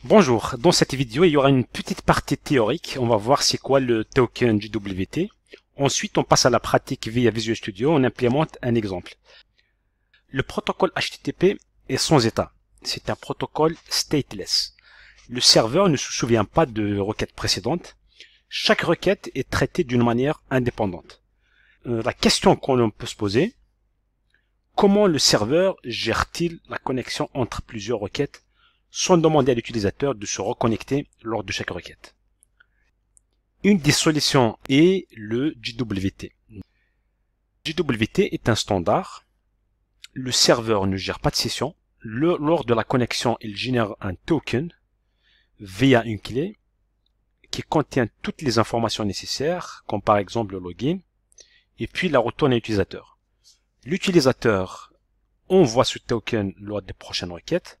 Bonjour, dans cette vidéo, il y aura une petite partie théorique. On va voir c'est quoi le token JWT. Ensuite, on passe à la pratique via Visual Studio. On implémente un exemple. Le protocole HTTP est sans état. C'est un protocole stateless. Le serveur ne se souvient pas de requête précédente. Chaque requête est traitée d'une manière indépendante. La question qu'on peut se poser, comment le serveur gère-t-il la connexion entre plusieurs requêtes sans demander à l'utilisateur de se reconnecter lors de chaque requête? Une des solutions est le JWT. JWT est un standard. Le serveur ne gère pas de session. Lors de la connexion, il génère un token via une clé qui contient toutes les informations nécessaires, comme par exemple le login, et puis la retourne à l'utilisateur. L'utilisateur envoie ce token lors des prochaines requêtes.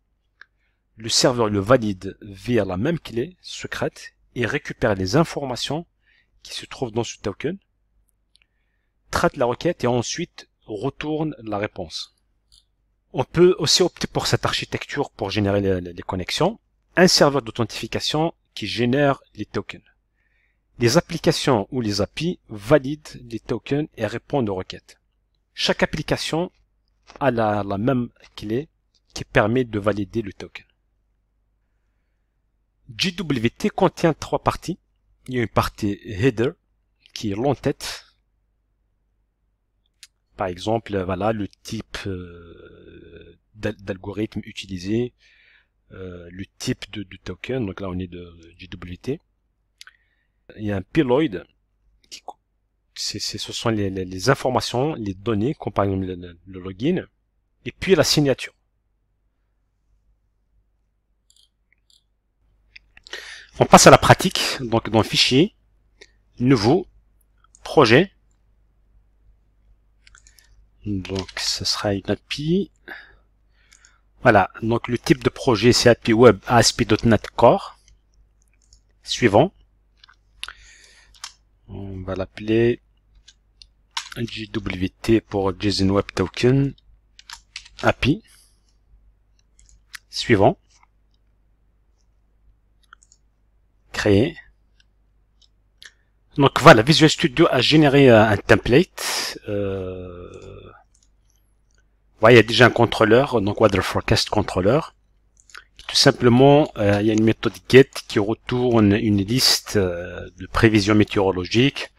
Le serveur le valide via la même clé secrète et récupère les informations qui se trouvent dans ce token, traite la requête et ensuite retourne la réponse. On peut aussi opter pour cette architecture pour générer les connexions. Un serveur d'authentification qui génère les tokens. Les applications ou les API valident les tokens et répondent aux requêtes. Chaque application a la même clé qui permet de valider le token. JWT contient trois parties. Il y a une partie header qui est l'entête. Par exemple, voilà le type d'algorithme utilisé, le type de token. Donc là, on est de JWT. Il y a un payload. Ce sont les informations, les données, comme par exemple le login. Et puis la signature. On passe à la pratique. Donc dans le fichier, nouveau, projet. Donc ce sera une API. Voilà, donc le type de projet c'est API Web ASP.NET Core. Suivant. On va l'appeler JWT pour JSON Web Token API. Suivant. Créer. Donc voilà, Visual Studio a généré un template. Voilà, il y a déjà un contrôleur, donc Weather Forecast Controller. Tout simplement, il y a une méthode get qui retourne une liste de prévisions météorologiques.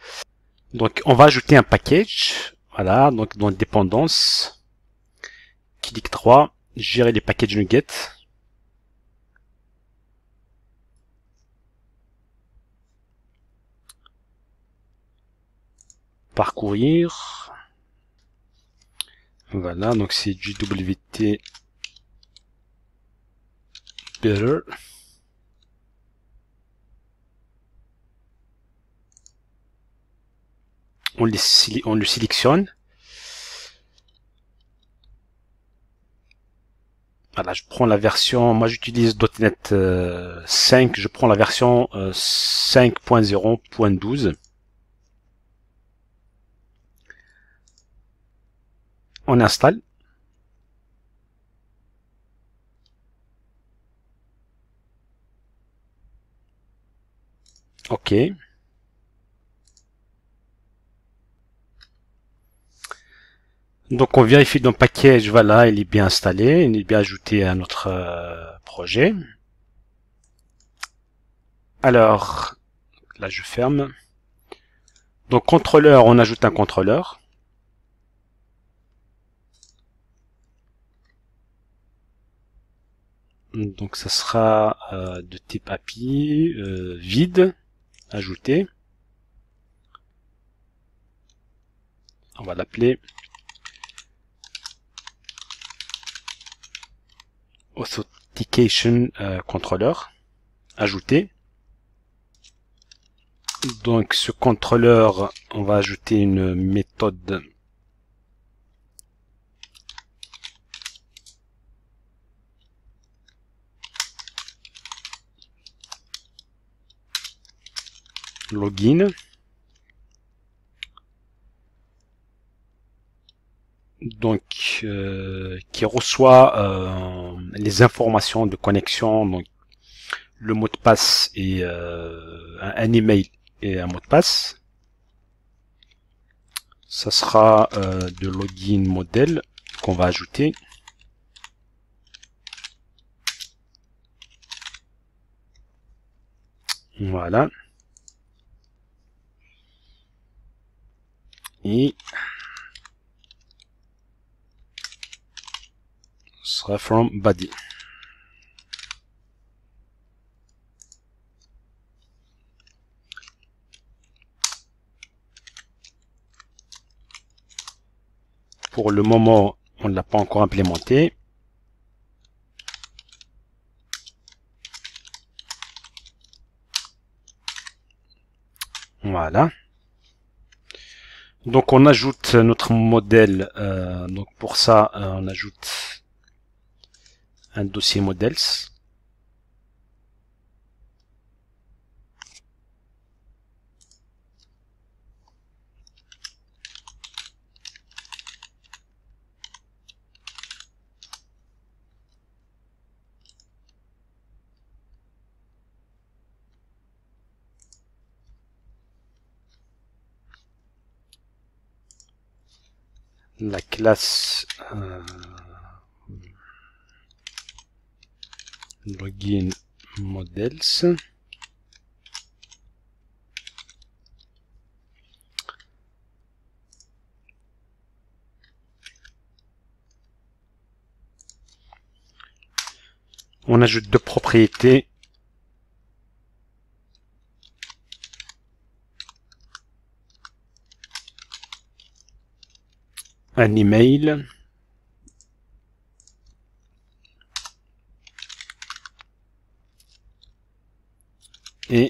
Donc on va ajouter un package. Voilà, donc dans dépendance, clic 3, gérer les packages NuGet. Parcourir. Voilà, donc c'est JWT Better. On le sélectionne. Voilà, je prends la version, moi j'utilise .NET 5, je prends la version 5.0.12. On installe. OK. Donc on vérifie dans le package, voilà, il est bien installé, il est bien ajouté à notre projet. Alors, là je ferme. Donc contrôleur, on ajoute un contrôleur. Donc ça sera de type API, vide, ajouté. On va l'appeler Authentication Controller, ajouté. Donc ce contrôleur, on va ajouter une méthode login. Donc qui reçoit les informations de connexion. Donc le mot de passe et un email et un mot de passe. Ça sera de login modèle qu'on va ajouter. Voilà. Et ce sera from body. Pour le moment, on ne l'a pas encore implémenté. Voilà. Donc on ajoute notre modèle. Donc pour ça, on ajoute un dossier models. La classe login models. On ajoute deux propriétés. Un email et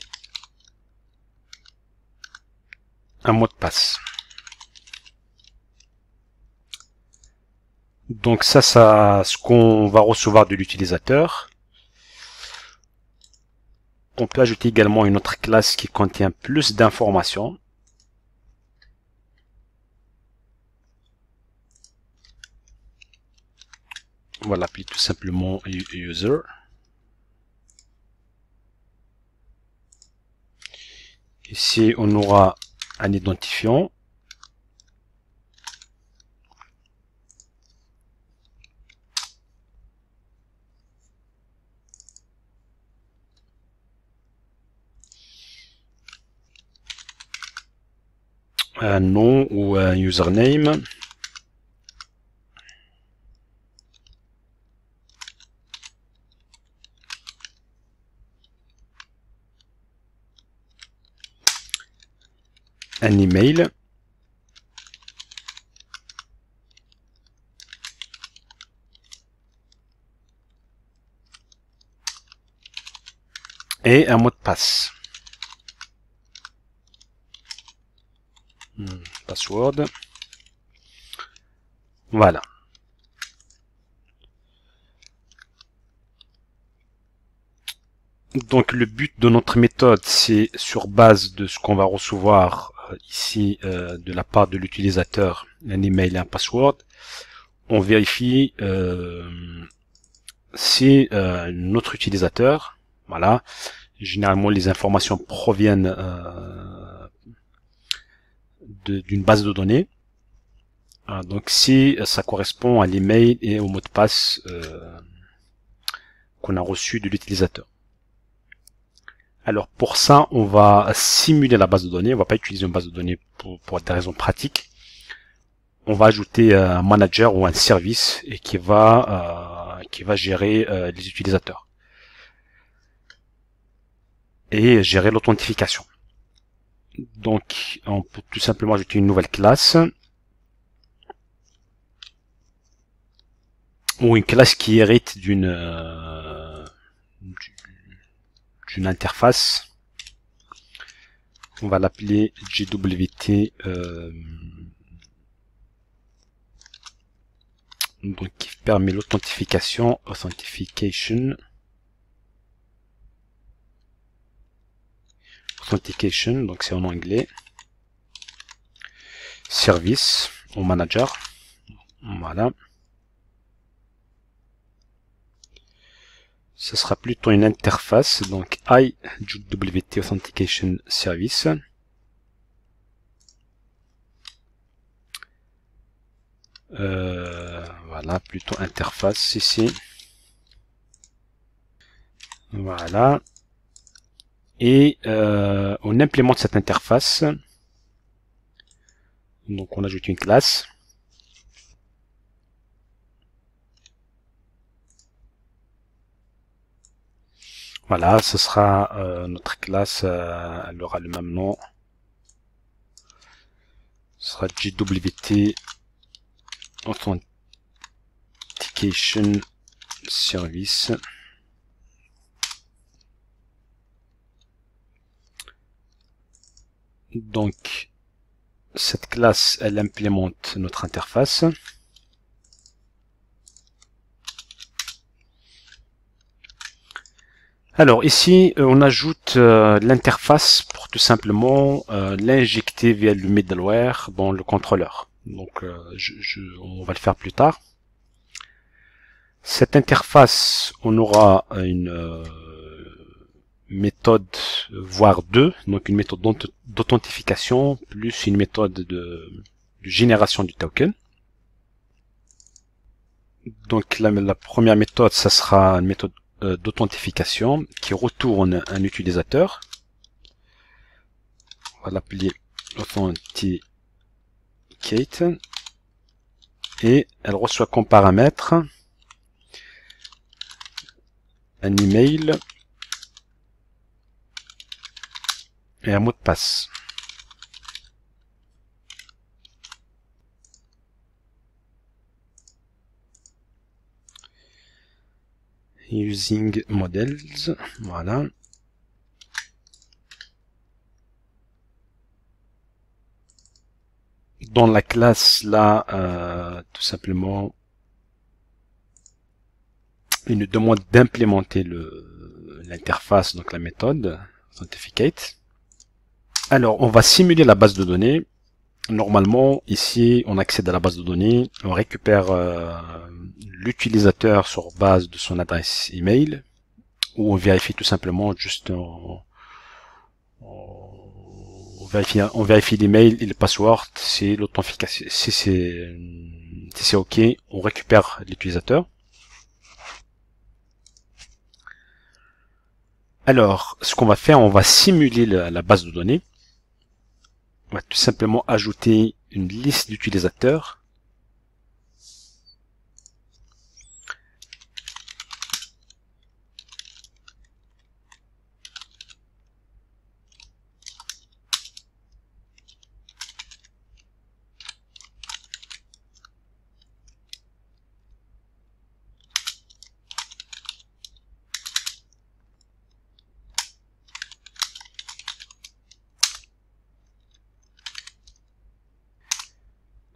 un mot de passe. Donc ça ce qu'on va recevoir de l'utilisateur. On peut ajouter également une autre classe qui contient plus d'informations. On va l'appeler tout simplement user. Ici, on aura un identifiant. Un nom ou un username. Un email. Et un mot de passe. Password. Voilà. Donc le but de notre méthode, c'est sur base de ce qu'on va recevoir ici de la part de l'utilisateur, un email et un password, on vérifie si notre utilisateur, voilà, généralement les informations proviennent d'une base de données. Donc si ça correspond à l'email et au mot de passe qu'on a reçu de l'utilisateur. Alors pour ça, on va simuler la base de données. On va pas utiliser une base de données pour des raisons pratiques. On va ajouter un manager ou un service et qui va gérer les utilisateurs et gérer l'authentification. Donc on peut tout simplement ajouter une nouvelle classe ou une classe qui hérite d'une interface. On va l'appeler JWT donc qui permet l'authentification, authentication, donc c'est en anglais, service ou manager, voilà, ce sera plutôt une interface, donc IJWT Authentication Service. Voilà, plutôt interface ici. Voilà. Et on implémente cette interface. Donc on ajoute une classe. Voilà, ce sera notre classe, elle aura le même nom. Ce sera JWT Authentication Service. Donc, cette classe, elle implémente notre interface. Alors ici, on ajoute l'interface pour tout simplement l'injecter via le middleware dans le contrôleur. Donc, on va le faire plus tard. Cette interface, on aura une méthode, voire deux, donc une méthode d'authentification plus une méthode de génération du token. Donc la première méthode, ça sera une méthode d'authentification qui retourne un utilisateur. On va l'appeler authenticate et elle reçoit comme paramètre un email et un mot de passe. Using models, voilà. Dans la classe là, tout simplement, il nous demande d'implémenter l'interface, donc la méthode authenticate. Alors, on va simuler la base de données. Normalement, ici, on accède à la base de données, on récupère l'utilisateur sur base de son adresse email, ou on vérifie tout simplement juste on vérifie l'email et le password, c'est l'authentification. Si c'est OK, on récupère l'utilisateur. Alors, ce qu'on va faire, on va simuler la base de données. On va tout simplement ajouter une liste d'utilisateurs.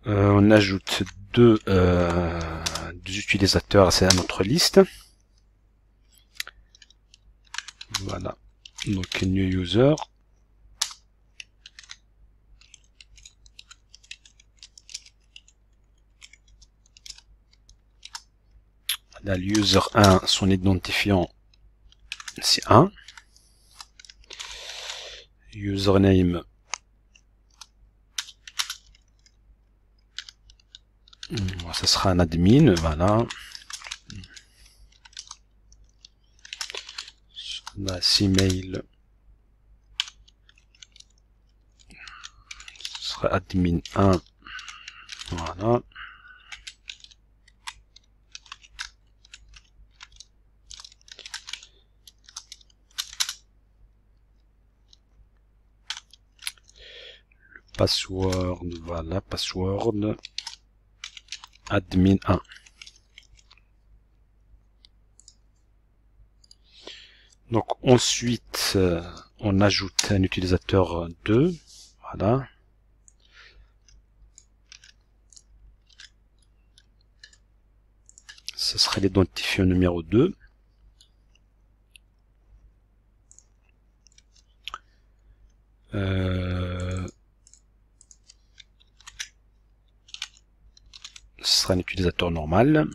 On ajoute deux utilisateurs à notre liste. Voilà. Donc new user. Là, user 1, son identifiant, c'est 1. Username. Ça sera un admin, voilà. La email ce sera admin 1, voilà. Le password, voilà, password admin 1. Donc ensuite, on ajoute un utilisateur 2, voilà. Ce serait l'identifiant numéro 2. Ce sera un utilisateur normal.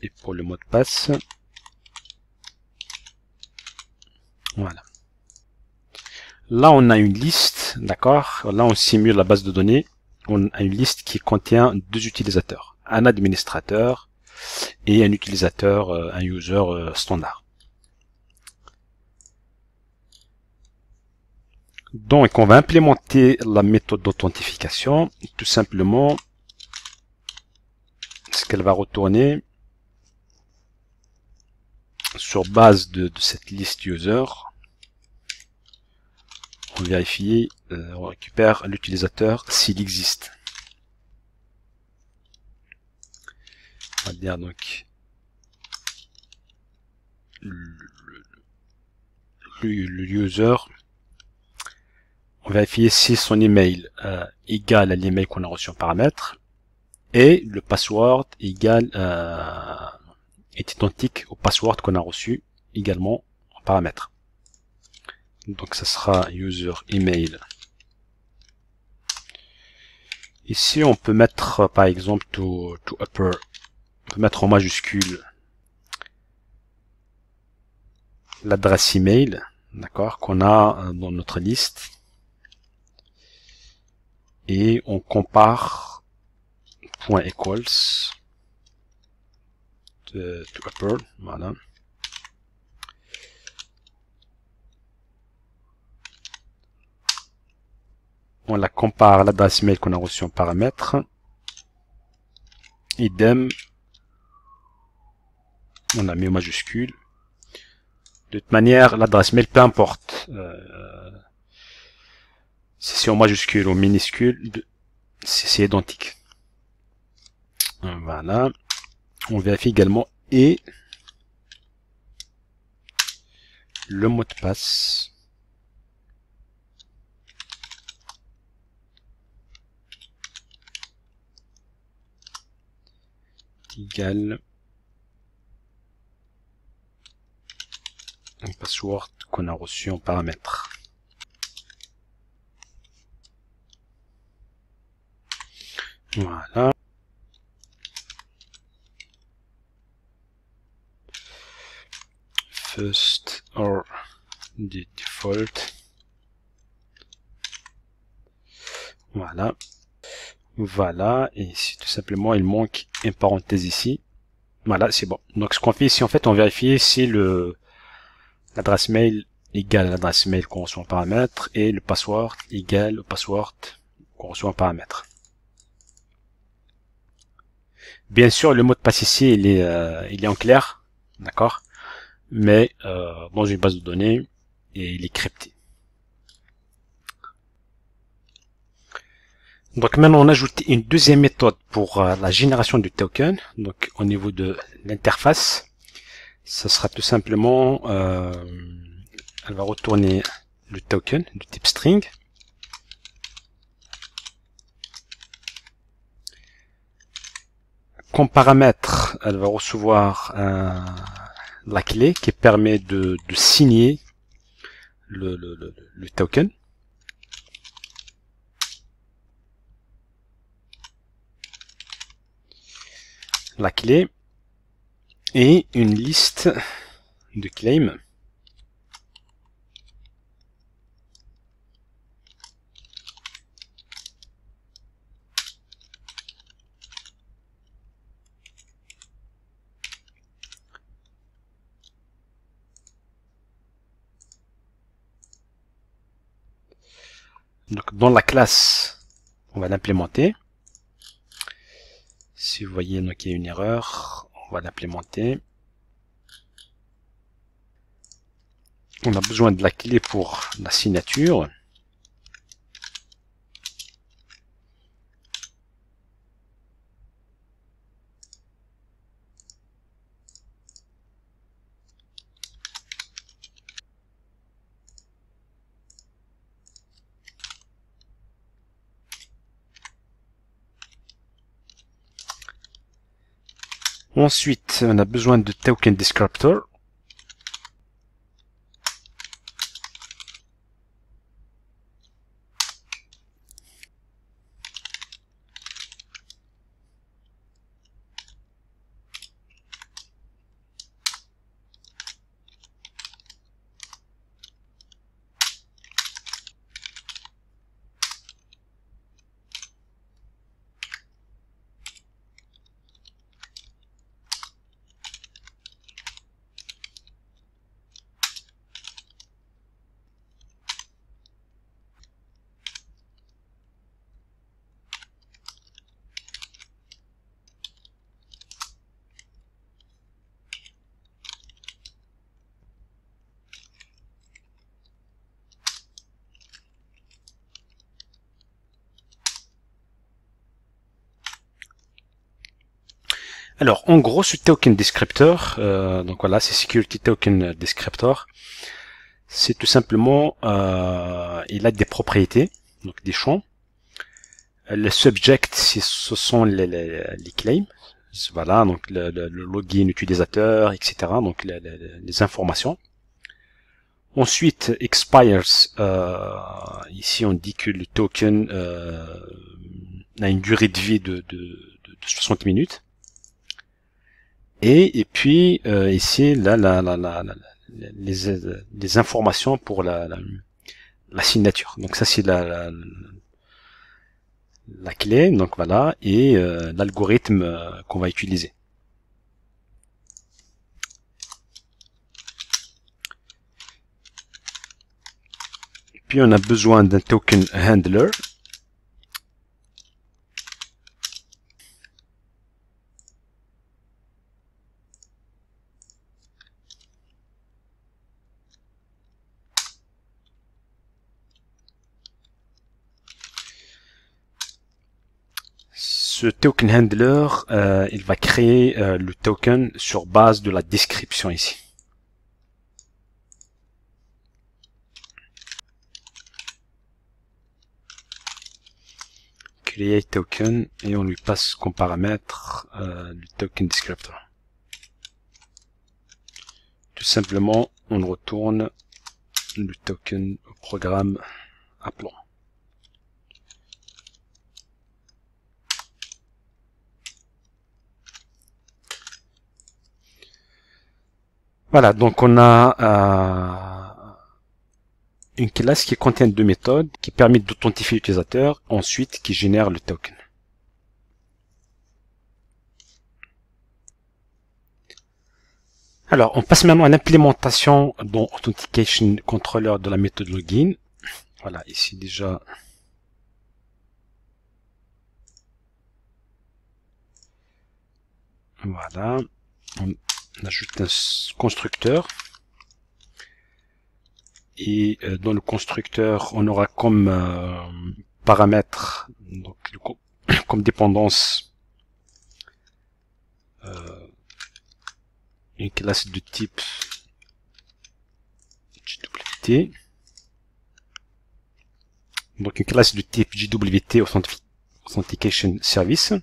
et pour le mot de passe. Voilà. Là, on a une liste, d'accord? Là, on simule la base de données. On a une liste qui contient deux utilisateurs, un administrateur et un utilisateur, un user standard. Donc, on va implémenter la méthode d'authentification. Tout simplement, ce qu'elle va retourner sur base de cette liste user. On vérifie, on récupère l'utilisateur s'il existe. On va dire donc le user. On vérifie si son email égale à l'email qu'on a reçu en paramètre et le password égale est identique au password qu'on a reçu également en paramètre. Donc ça sera user email. Ici on peut mettre par exemple to upper, on peut mettre en majuscule l'adresse email, d'accord, qu'on a dans notre liste, et on compare point equals to upper, voilà. On la compare à l'adresse email qu'on a reçue en paramètre. Idem, on a mis au majuscule. De toute manière, l'adresse mail, peu importe. Si c'est en majuscule ou en minuscule, c'est identique. Voilà. On vérifie également et le mot de passe. Égal un password qu'on a reçu en paramètre. Voilà. First or the default. Voilà. Voilà. Et ici, tout simplement, il manque une parenthèse ici. Voilà, c'est bon. Donc, ce qu'on fait ici, en fait, on vérifie si l'adresse mail égale à l'adresse mail qu'on reçoit en paramètre et le password égale au password qu'on reçoit en paramètre. Bien sûr, le mot de passe ici, il est en clair, d'accord, mais dans une base de données, et il est crypté. Donc maintenant, on ajoute une deuxième méthode pour la génération du token. Donc au niveau de l'interface, ça sera tout simplement, elle va retourner le token du type string. Comme paramètre, elle va recevoir la clé qui permet de signer le token. La clé et une liste de claims. Donc dans la classe, on va l'implémenter. Si vous voyez donc il y a une erreur, on va l'implémenter. On a besoin de la clé pour la signature. Ensuite, on a besoin de token descriptor. Alors, en gros, ce token descriptor, donc voilà, c'est security token descriptor, c'est tout simplement, il a des propriétés, donc des champs. Le subject, ce sont les claims, voilà, donc le login utilisateur, etc. Donc les informations. Ensuite, expires, ici on dit que le token a une durée de vie de 60 minutes. Et puis ici là les informations pour la signature. Donc ça c'est la clé, donc voilà, et l'algorithme qu'on va utiliser. Puis on a besoin d'un token handler. Ce token handler, il va créer le token sur base de la description ici. Create token et on lui passe comme paramètre le token descriptor. Tout simplement, on retourne le token au programme appelons. Voilà, donc on a une classe qui contient deux méthodes qui permettent d'authentifier l'utilisateur, ensuite qui génère le token. Alors, on passe maintenant à l'implémentation dans Authentication Controller de la méthode login. Voilà, ici déjà. Voilà, on ajoute un constructeur. Et dans le constructeur, on aura comme paramètre, donc comme dépendance, une classe de type JWT. Donc une classe de type JWT Authentication Service.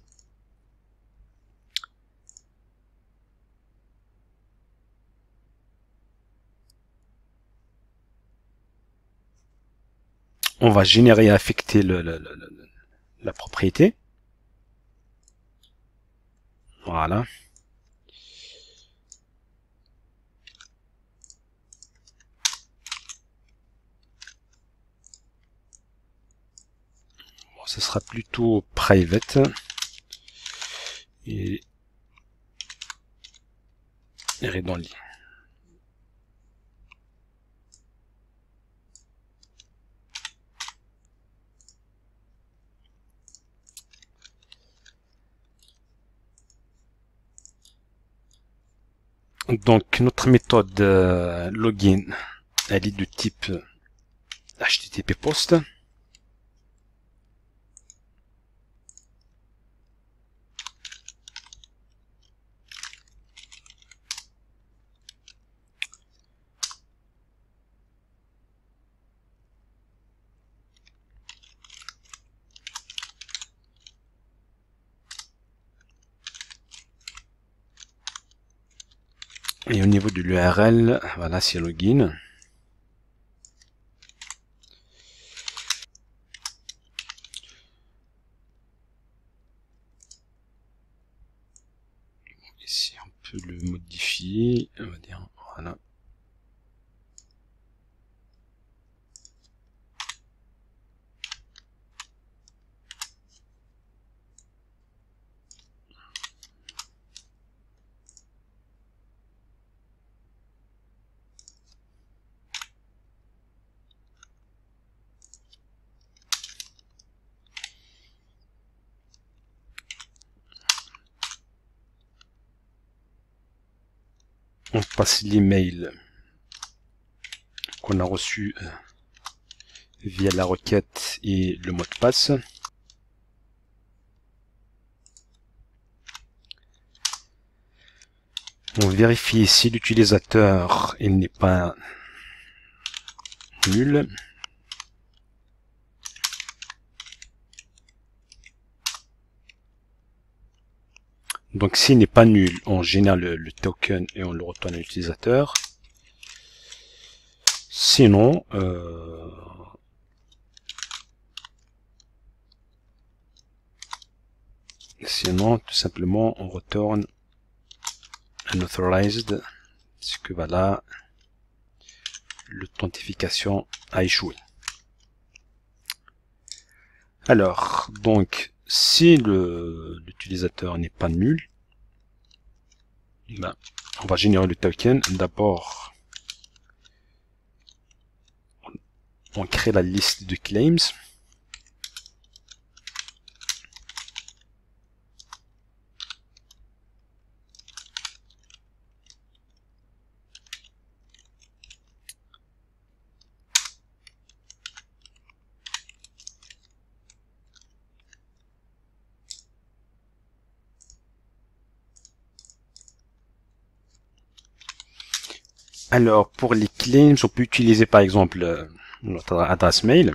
On va générer et affecter la propriété. Voilà. Bon, ce sera plutôt private. Et read-only. Donc notre méthode login, elle est de type HTTP post. Et au niveau de l'URL, voilà, c'est login. Ici, on peut le modifier. On va dire, voilà. On passe l'email qu'on a reçu via la requête et le mot de passe. On vérifie si l'utilisateur il n'est pas nul. Donc s'il n'est pas nul, on génère le token et on le retourne à l'utilisateur. Sinon, tout simplement, on retourne unauthorized, ce que voilà, l'authentification a échoué. Alors, donc, si l'utilisateur n'est pas nul, ben, on va générer le token. D'abord, on crée la liste de claims. Alors, pour les claims, on peut utiliser par exemple notre adresse mail.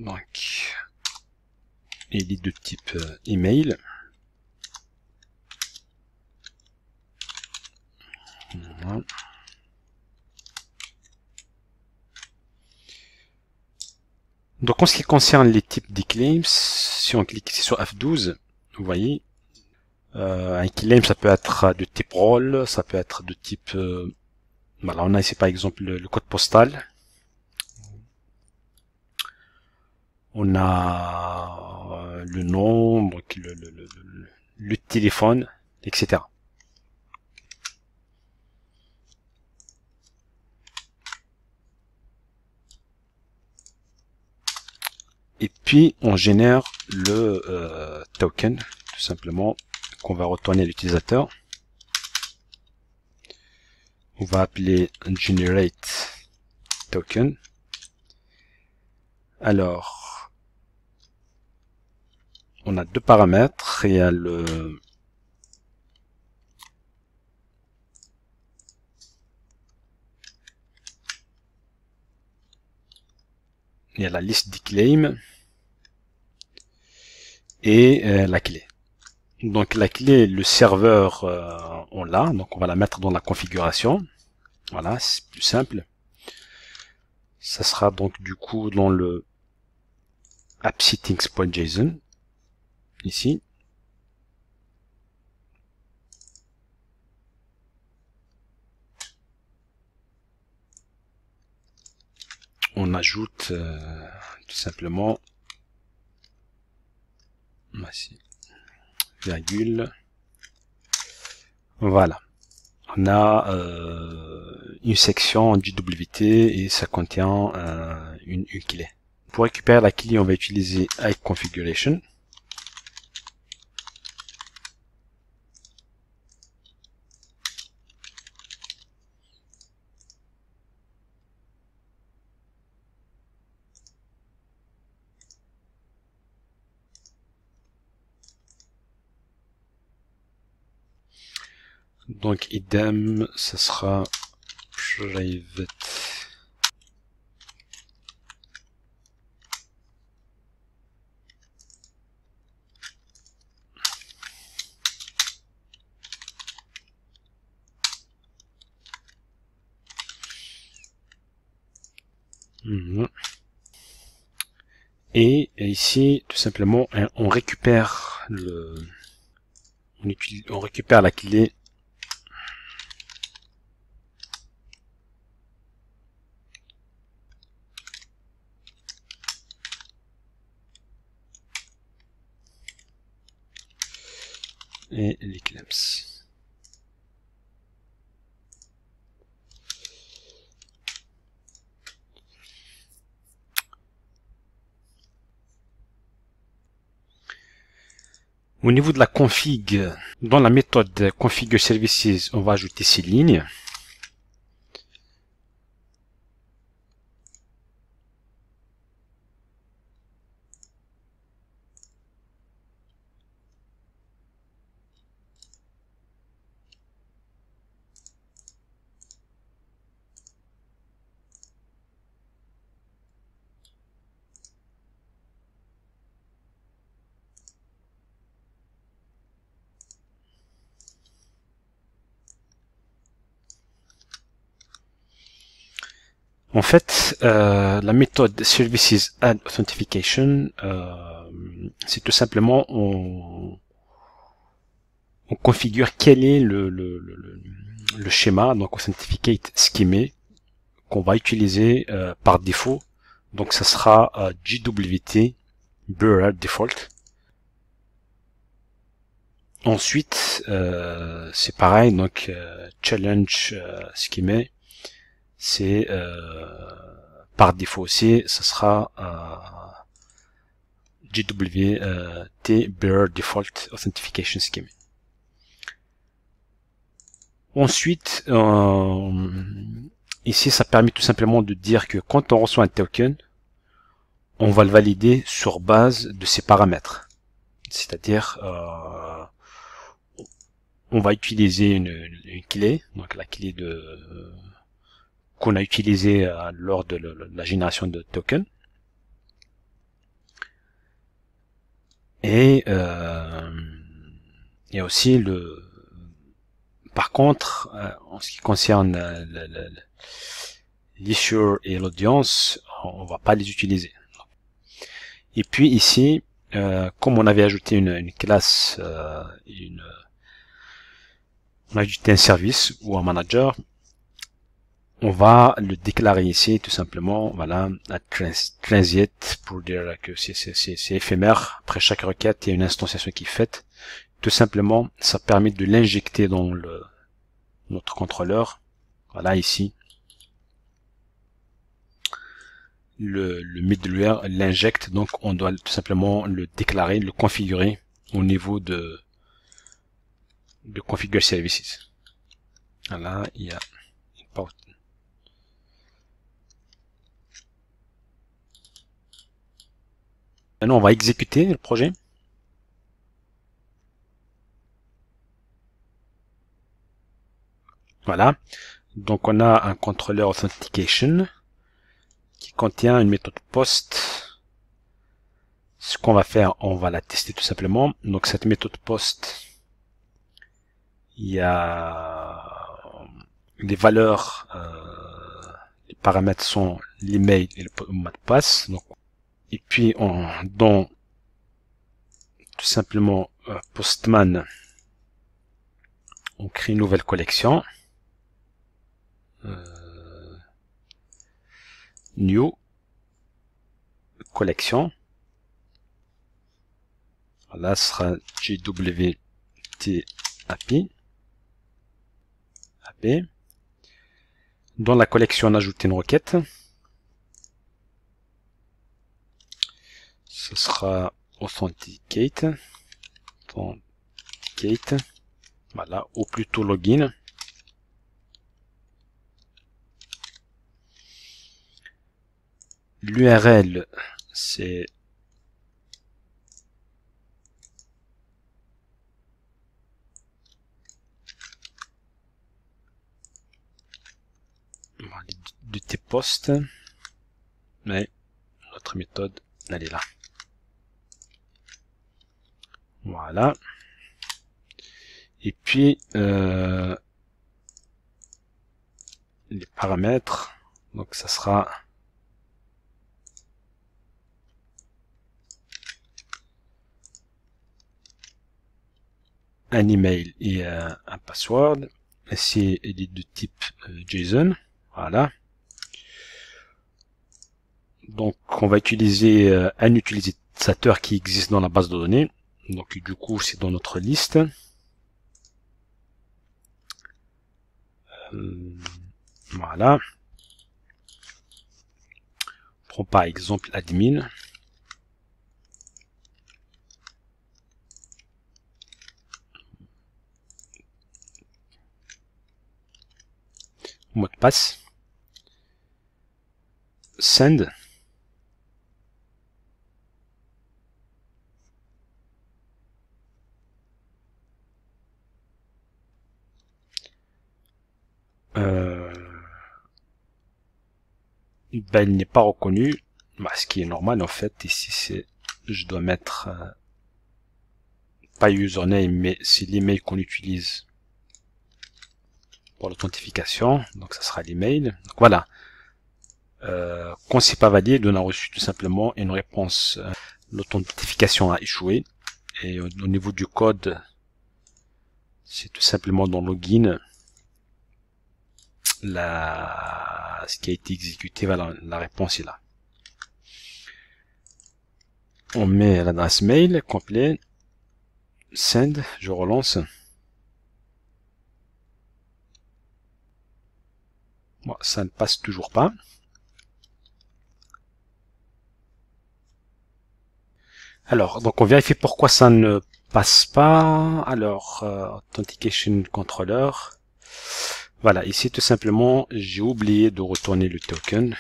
Donc, il est de type email. Voilà. Donc en ce qui concerne les types des claims, si on clique ici sur F12, vous voyez, un claim ça peut être de type role, ça peut être de type, voilà, on a ici par exemple le code postal, on a le nom, donc le téléphone, etc. Et puis on génère le token, tout simplement, qu'on va retourner à l'utilisateur. On va appeler generate token. Alors, on a deux paramètres. Il y a la liste des claims et la clé. Donc la clé, le serveur, on l'a, donc on va la mettre dans la configuration. Voilà, c'est plus simple. Ça sera donc du coup dans le appsettings.json, ici. On ajoute tout simplement, voici, virgule, voilà. On a une section du WT et ça contient une clé. Pour récupérer la clé, on va utiliser iConfiguration. Donc idem, ce sera private. Et ici, tout simplement, on récupère on récupère la clé et les claims. Au niveau de la config, dans la méthode configure services, on va ajouter ces lignes. En fait, la méthode Services Add Authentication, c'est tout simplement on configure quel est le schéma, donc Authenticate Scheme, qu'on va utiliser par défaut. Donc ça sera JWT Bearer Default. Ensuite, c'est pareil, donc Challenge Scheme, c'est par défaut aussi, ça sera JWT Bearer Default Authentication Scheme. Ensuite, ici, ça permet tout simplement de dire que quand on reçoit un token, on va le valider sur base de ses paramètres. C'est-à-dire, on va utiliser une clé, donc la clé qu'on a utilisée lors de la génération de tokens. Et il y a aussi par contre, en ce qui concerne l'issue et l'audience, on va pas les utiliser. Et puis ici, comme on avait ajouté une classe, on a ajouté un service ou un manager, on va le déclarer ici tout simplement, voilà, à transient pour dire que c'est éphémère. Après chaque requête, il y a une instanciation qui est faite. Tout simplement, ça permet de l'injecter dans notre contrôleur. Voilà ici. Le middleware l'injecte, donc on doit tout simplement le déclarer, le configurer au niveau de configure services. Voilà, il y a une porte. Maintenant, on va exécuter le projet. Voilà. Donc, on a un contrôleur authentication qui contient une méthode post. Ce qu'on va faire, on va la tester tout simplement. Donc, cette méthode post, il y a les valeurs, les paramètres sont l'email et le mot de passe. Donc, et puis, dans tout simplement Postman, on crée une nouvelle collection. New collection. Là, ce sera JWT API. Dans la collection, on ajoute une requête. Ce sera Authenticate. Voilà, ou plutôt login. L'URL, c'est de type post, mais notre méthode, elle est là. Voilà. Et puis, les paramètres, donc ça sera un email et un password. Ici, il est de type JSON. Voilà. Donc, on va utiliser un utilisateur qui existe dans la base de données. Donc, du coup, c'est dans notre liste. Voilà. On prend par exemple admin. Mot de passe. Send. Ben, il n'est pas reconnu. Bah, ce qui est normal en fait. Ici, c'est, je dois mettre pas username, mais c'est l'email qu'on utilise pour l'authentification. Donc, ça sera l'email. Donc, voilà. Quand c'est pas valide, on a reçu tout simplement une réponse. L'authentification a échoué. Et au niveau du code, c'est tout simplement dans login ce qui a été exécuté. Voilà, la réponse est là. On met l'adresse mail complet, send, je relance. Bon, ça ne passe toujours pas. Alors, donc on vérifie pourquoi ça ne passe pas. Alors, Authentication Controller. Voilà, ici tout simplement, j'ai oublié de retourner le token.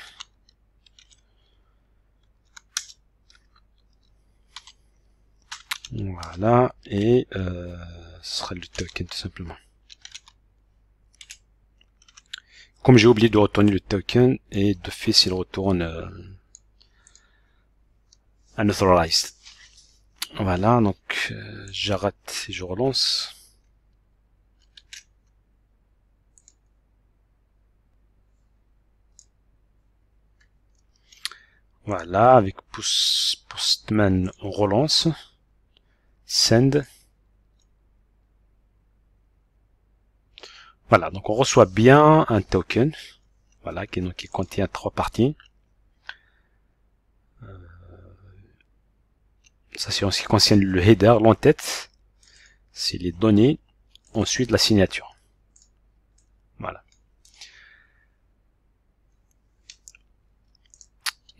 Voilà, et ce sera le token tout simplement. Comme j'ai oublié de retourner le token, et de fait, il retourne unauthorized. Voilà, donc j'arrête et je relance. Voilà, avec Postman, on relance. Send. Voilà, donc on reçoit bien un token. Voilà, qui contient 3 parties. Ça, c'est en ce qui concerne le header, l'entête. C'est les données. Ensuite, la signature. Voilà.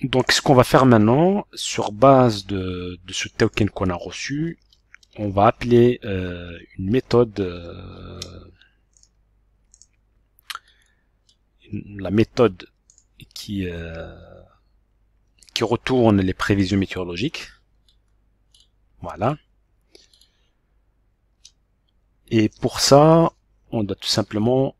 Donc, ce qu'on va faire maintenant, sur base de ce token qu'on a reçu, on va appeler une méthode, la méthode qui retourne les prévisions météorologiques. Voilà. Et pour ça, on doit tout simplement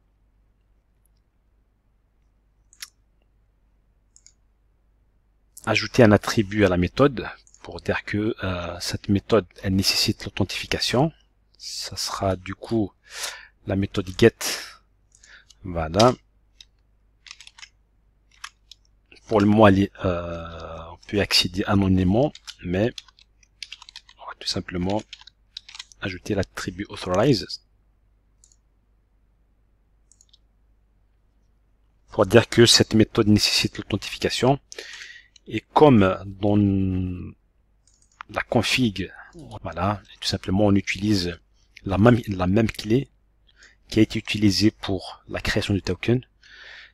ajouter un attribut à la méthode pour dire que cette méthode, elle nécessite l'authentification. Ça sera du coup la méthode get. Voilà. Pour le moment, on peut accéder anonymement, mais on va tout simplement ajouter l'attribut authorize pour dire que cette méthode nécessite l'authentification. Et comme dans la config, voilà, tout simplement on utilise la même clé qui a été utilisée pour la création du token.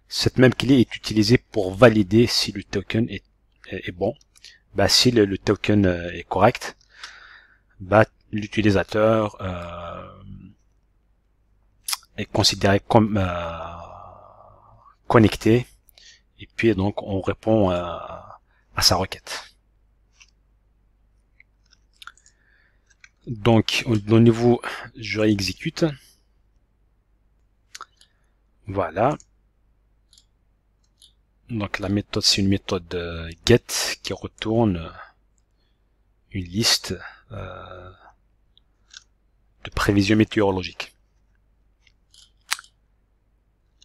Cette même clé est utilisée pour valider si le token est bon. Bah, si le token est correct, bah, l'utilisateur est considéré comme connecté, et puis donc on répond à sa requête. Donc au niveau, je réexécute. Voilà. Donc la méthode, c'est une méthode get qui retourne une liste de prévisions météorologiques.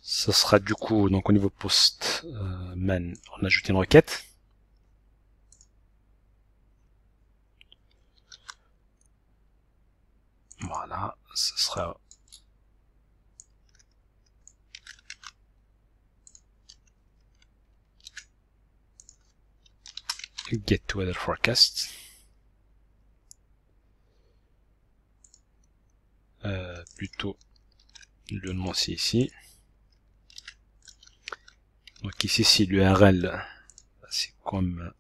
Ça sera du coup, donc au niveau postman, on ajoute une requête. Voilà, ça sera get weather forecast. Plutôt le nom c'est ici. Donc ici c'est l'URL, c'est comme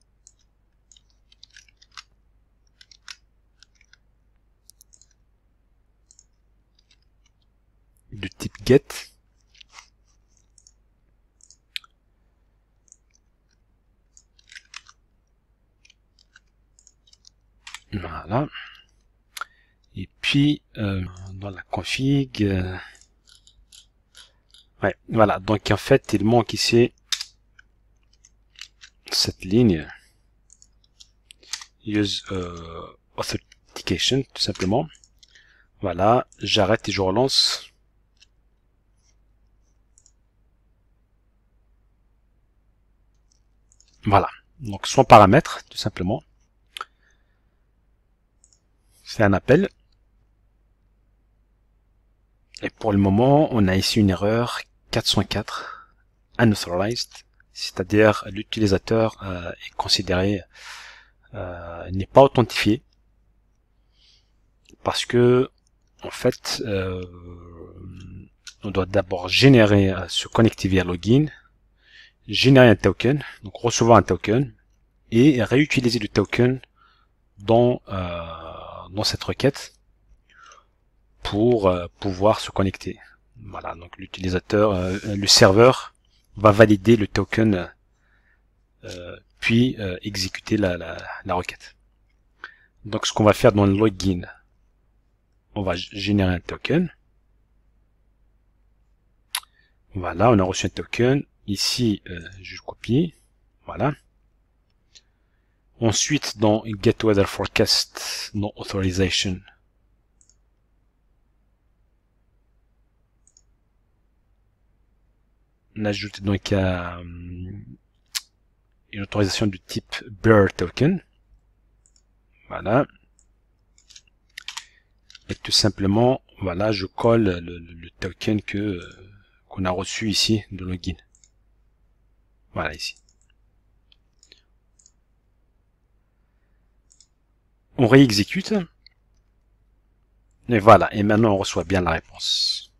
de type get. Voilà. Et puis dans la config, ouais, voilà. Donc en fait, il manque ici cette ligne use authentication tout simplement. Voilà, j'arrête et je relance. Voilà. Donc son paramètre, tout simplement. C'est un appel. Et pour le moment, on a ici une erreur 404 unauthorized, c'est-à-dire l'utilisateur est considéré n'est pas authentifié parce que en fait on doit d'abord générer se connecter via login, générer un token, donc recevoir un token et réutiliser le token dans cette requête pour pouvoir se connecter. Voilà, donc l'utilisateur, le serveur va valider le token puis exécuter la requête. Donc ce qu'on va faire dans le login, on va générer un token. Voilà, on a reçu un token. Ici, je copie. Voilà. Ensuite, dans Get Weather Forecast, No Authorization, on ajoute donc une autorisation du type Bearer Token. Voilà. Et tout simplement, voilà, je colle le token qu'on a reçu ici de login. Voilà, ici. On réexécute. Et voilà, et maintenant on reçoit bien la réponse.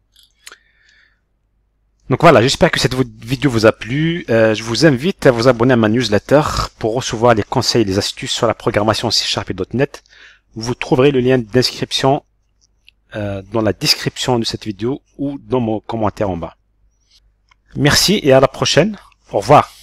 Donc voilà, j'espère que cette vidéo vous a plu. Je vous invite à vous abonner à ma newsletter pour recevoir les conseils et les astuces sur la programmation C# et .NET. Vous trouverez le lien d'inscription dans la description de cette vidéo ou dans mon commentaire en bas. Merci et à la prochaine. Au revoir.